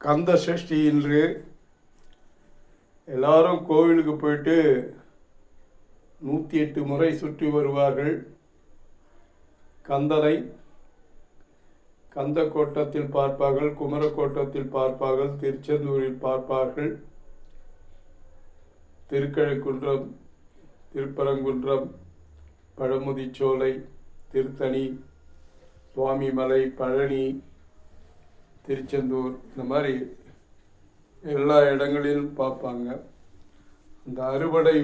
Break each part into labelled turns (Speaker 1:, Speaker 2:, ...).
Speaker 1: கந்த சஷ்டி இன்று எல்லாரும் கோவிலுக்கு போயிட்டு 108 முறை சுற்றி வருவார்கள். கந்தனை கந்த கோட்டத்தில் பார்ப்பார்கள், குமரக்கோட்டத்தில் பார்ப்பார்கள், திருச்செந்தூரில் பார்ப்பார்கள், திருக்கழுக்குன்றம், திருப்பரங்குன்றம், பழமுதிர்ச்சோலை, திருத்தணி, சுவாமிமலை, பழனி, திருச்செந்தூர், இந்த மாதிரி எல்லா இடங்களிலும் பார்ப்பாங்க. அந்த அறுபடை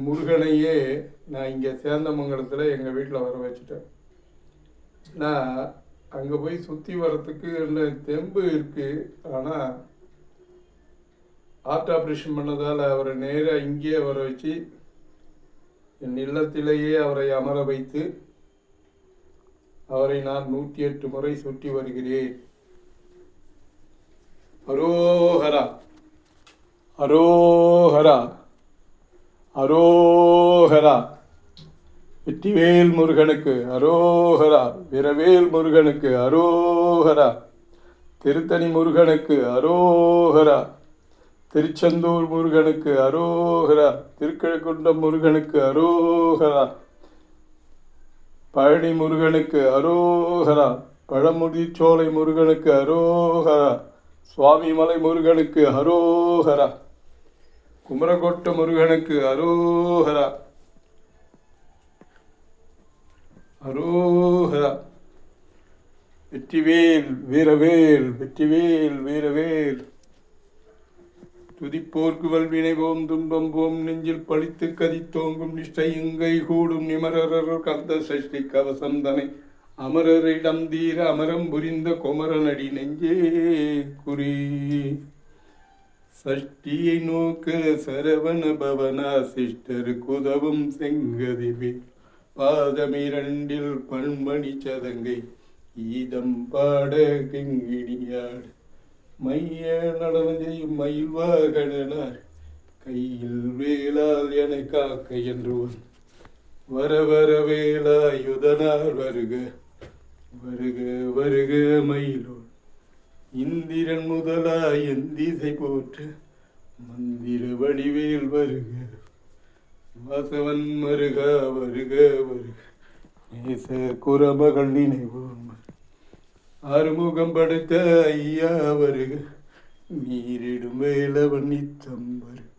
Speaker 1: முருகனையே நான் இங்கே சேந்தமங்கலத்தில் எங்கள் வீட்டில் வர வச்சுட்டேன். நான் அங்கே போய் சுற்றி வர்றதுக்கு என்ன தெம்பு இருக்குது. ஆனால் ஹார்ட் ஆப்ரேஷன் பண்ணதால் அவரை நேராக இங்கேயே வர வச்சு என் இல்லத்திலேயே அவரை அமர வைத்து அவரை நான் 108 முறை சுற்றி வருகிறேன். அரோஹரா அரோஹரா அரோஹரா. வெற்றிவேல் முருகனுக்கு அரோஹரா, வீரவேல் முருகனுக்கு அரோஹரா, திருத்தணி முருகனுக்கு அரோஹரா, திருச்செந்தூர் முருகனுக்கு அரோஹரா, திருக்கழுக்குன்றம் முருகனுக்கு அரோஹரா, பழனி முருகனுக்கு அரோஹரா, பழமுதிர்ச்சோலை முருகனுக்கு அரோஹரா, சுவாமிமலை முருகனுக்கு அரோஹரா, குமரக்கோட்ட முருகனுக்கு அரோஹரா அரோஹரா. வெற்றிவேல் வீரவேல், வெற்றிவேல் வீரவேல். துதிப்போர்க்கு வல்வினை போம், துன்பம் போம், நெஞ்சில் பழித்து கதித்தோங்கும் நிஷ்டையுங்கை கூடும் நிமரர் கந்த சஷ்டி கவசம் தனை அமரரிடம் தீர அமரம் புரிந்த குமரனடி நெஞ்சே குறி. சஷ்டியை நோக்க சரவண பவனா சிஷ்டருக்கு உதவும் செங்கதிவே பாதமிரண்டில் பண்மணி சதங்கை ஈதம் பாட கிங்கிணியாடு மைய நடனம் செய்யும் மயில்வாகனார் கையில் வேளால் என காக்க என்றுவன் வர வர வேலாயுதனார் வருக வருக வருக மயிலோன் இந்திரன் முதலாய் என் திசை போற்று மந்திர வடிவேல் வருக வாசவன் மருக வருக வருக நேச குரமகள் நினைவோம் ஆறுமுகம் படைத்த ஐயா வருக நீரிடும் வேலவன் நித்தம் வருக.